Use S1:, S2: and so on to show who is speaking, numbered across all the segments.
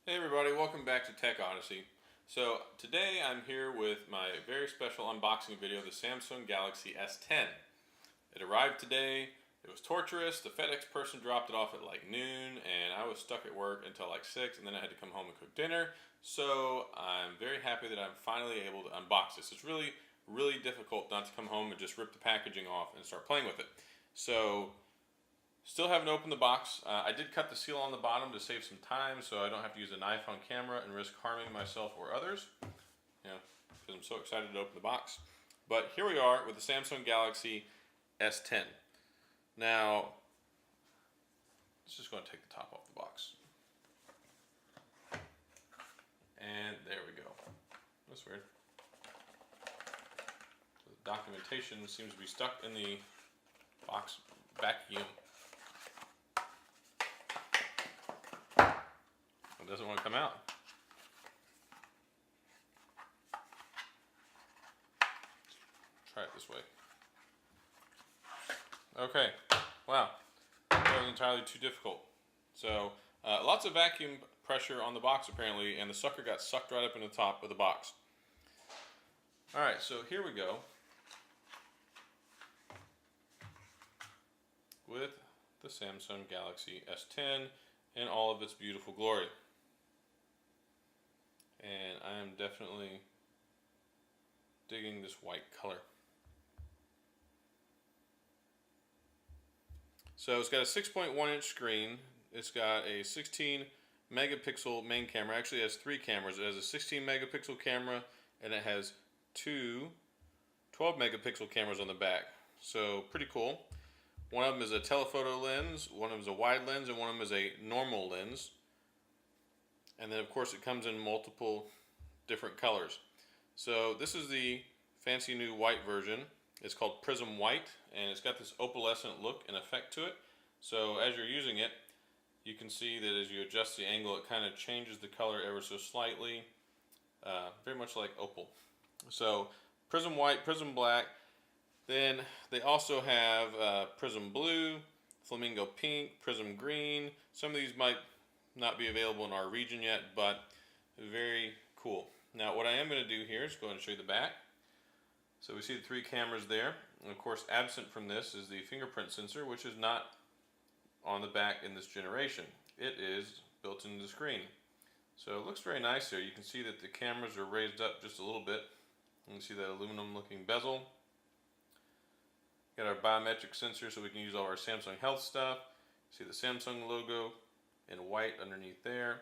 S1: Hey everybody, welcome back to Tech Odyssey. So today I'm here with my very special unboxing video of the Samsung Galaxy S10. It arrived today, it was torturous, the FedEx person dropped it off at like noon and I was stuck at work until like 6 and then I had to come home and cook dinner. So I'm very happy that I'm finally able to unbox this. It's really difficult not to come home and just rip the packaging off and start playing with it. So still haven't opened the box. I did cut the seal on the bottom to save some time so I don't have to use a knife on camera and risk harming myself or others, because I'm so excited to open the box. But here we are with the Samsung Galaxy S10. Now, let's just go and take the top off the box. And there we go. That's weird. So the documentation seems to be stuck in the box vacuum. It doesn't want to come out. Try it this way. Okay. Wow. That was entirely too difficult. So, lots of vacuum pressure on the box apparently, and the sucker got sucked right up in the top of the box. Alright, so here we go. With the Samsung Galaxy S10 in all of its beautiful glory. And I am definitely digging this white color. So it's got a 6.1 inch screen. It's got a 16 megapixel main camera. Actually, it has 3 cameras. It has a 16 megapixel camera and it has 2 12 megapixel cameras on the back. So pretty cool. One of them is a telephoto lens, one of them is a wide lens, and one of them is a normal lens. And then of course it comes in multiple different colors. So this is the fancy new white version. It's called Prism White, and it's got this opalescent look and effect to it. So as you're using it, you can see that as you adjust the angle, it kind of changes the color ever so slightly. Very much like opal. So Prism White, Prism Black. Then they also have Prism Blue, Flamingo Pink, Prism Green. Some of these might not be available in our region yet, but very cool. Now what I am going to do here is go ahead and show you the back. So we see the 3 cameras there, and of course absent from this is the fingerprint sensor, which is not on the back in this generation. It is built into the screen. So it looks very nice there. You can see that the cameras are raised up just a little bit. You can see that aluminum looking bezel. Got our biometric sensor so we can use all our Samsung Health stuff. See the Samsung logo in white underneath there.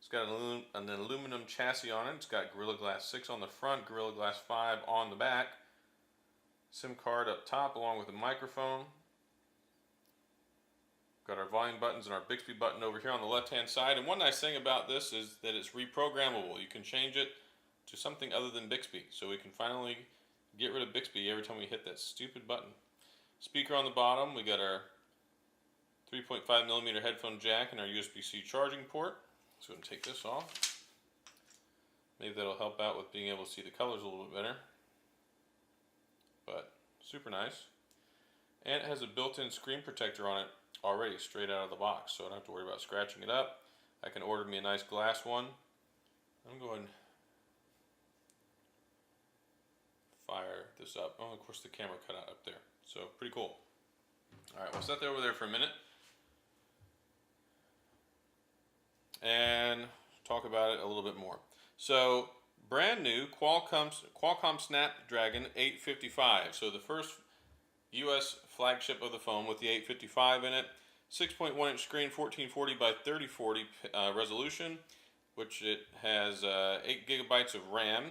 S1: It's got an aluminum chassis on it. It's got Gorilla Glass 6 on the front, Gorilla Glass 5 on the back. SIM card up top along with a microphone. Got our volume buttons and our Bixby button over here on the left hand side. And one nice thing about this is that it's reprogrammable. You can change it to something other than Bixby. So we can finally get rid of Bixby every time we hit that stupid button. Speaker on the bottom. We got our 3.5mm headphone jack and our USB-C charging port. So I'm going to take this off. Maybe that'll help out with being able to see the colors a little bit better. But super nice. And it has a built-in screen protector on it already straight out of the box, so I don't have to worry about scratching it up. I can order me a nice glass one. I'm going to fire this up. Oh, of course the camera cut out up there. So pretty cool. Alright, we'll set that over there for a minute and talk about it a little bit more. So brand new Qualcomm Snapdragon 855. So the first US flagship of the phone with the 855 in it. 6.1 inch screen, 1440 by 3040 resolution, which it has 8 gigabytes of RAM,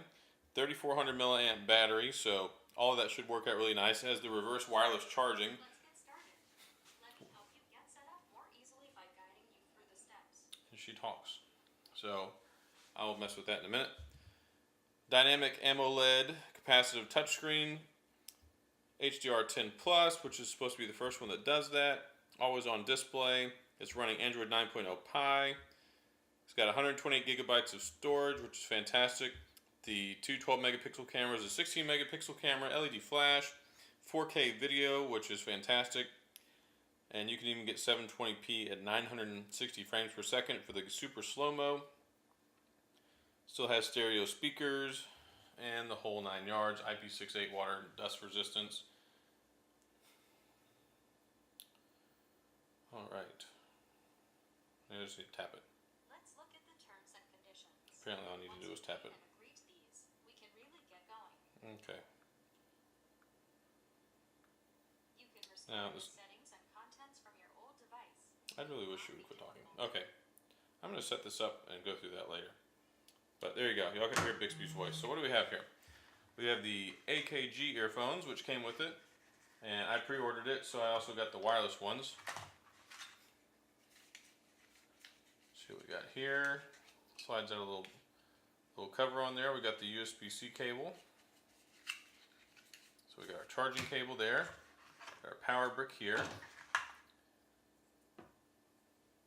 S1: 3400 milliamp battery, so all of that should work out really nice. It has the reverse wireless charging. And she talks. So I will mess with that in a minute. Dynamic AMOLED capacitive touchscreen, HDR10 Plus, which is supposed to be the first one that does that. Always on display. It's running Android 9.0 Pie. It's got 128 gigabytes of storage, which is fantastic. The 2 12 megapixel cameras, a 16 megapixel camera, LED flash, 4K video, which is fantastic. And you can even get 720p at 960 frames per second for the super slow-mo. Still has stereo speakers and the whole 9 yards, IP68 water and dust resistance. Alright. I just need to tap it.
S2: Let's look at the terms and conditions.
S1: Apparently all I need to do is tap it.
S2: Agree to these, we can really get going.
S1: Okay.
S2: You can restore
S1: Now,
S2: the settings and contents from your old device.
S1: I really wish you would quit talking. Okay. I'm going to set this up and go through that later. But there you go. Y'all can hear Bixby's voice. So what do we have here? We have the AKG earphones, which came with it. And I pre-ordered it, so I also got the wireless ones. See what we got here. Slides out a little cover on there. We got the USB-C cable. So we got our charging cable there. Got our power brick here.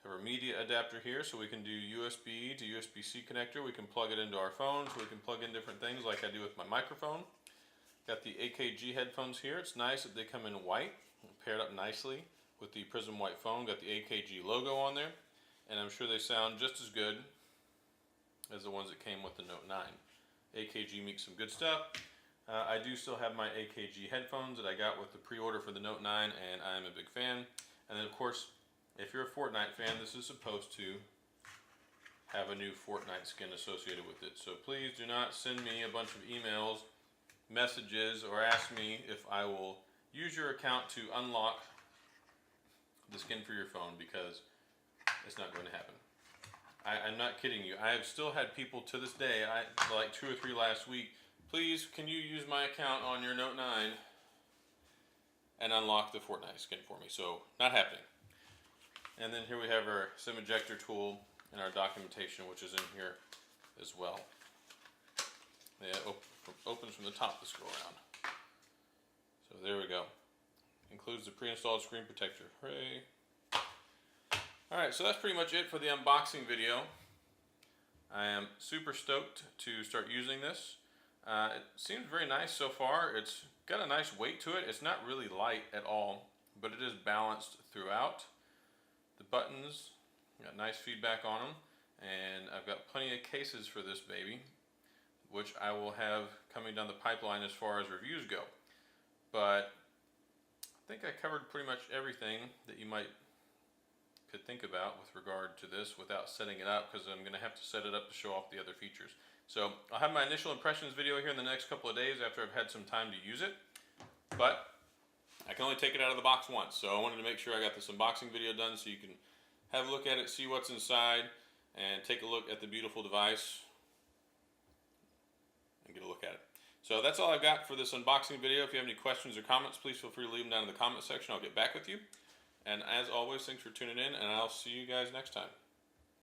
S1: Have our media adapter here, so we can do USB to USB-C connector. We can plug it into our phone, so we can plug in different things like I do with my microphone. Got the AKG headphones here. It's nice that they come in white, paired up nicely with the Prism White phone. Got the AKG logo on there, and I'm sure they sound just as good as the ones that came with the Note 9. AKG makes some good stuff. I do still have my AKG headphones that I got with the pre-order for the Note 9, and I'm a big fan. And then of course, if you're a Fortnite fan, this is supposed to have a new Fortnite skin associated with it. So please do not send me a bunch of emails, messages, or ask me if I will use your account to unlock the skin for your phone, because it's not going to happen. I'm not kidding you. I have still had people to this day, like 2 or 3 last week, please, can you use my account on your Note 9 and unlock the Fortnite skin for me? So, not happening. And then here we have our SIM ejector tool and our documentation, which is in here as well. It opens from the top to scroll around. So there we go. Includes the pre-installed screen protector. Hooray! Alright, so that's pretty much it for the unboxing video. I am super stoked to start using this. It seems very nice so far. It's got a nice weight to it. It's not really light at all, but it is balanced throughout. The buttons, got nice feedback on them, and I've got plenty of cases for this baby, which I will have coming down the pipeline as far as reviews go. But I think I covered pretty much everything that you could think about with regard to this without setting it up, because I'm going to have to set it up to show off the other features. So I'll have my initial impressions video here in the next couple of days after I've had some time to use it. But I can only take it out of the box once, so I wanted to make sure I got this unboxing video done so you can have a look at it, see what's inside, and take a look at the beautiful device and get a look at it. So that's all I've got for this unboxing video. If you have any questions or comments, please feel free to leave them down in the comment section. I'll get back with you. And as always, thanks for tuning in, and I'll see you guys next time.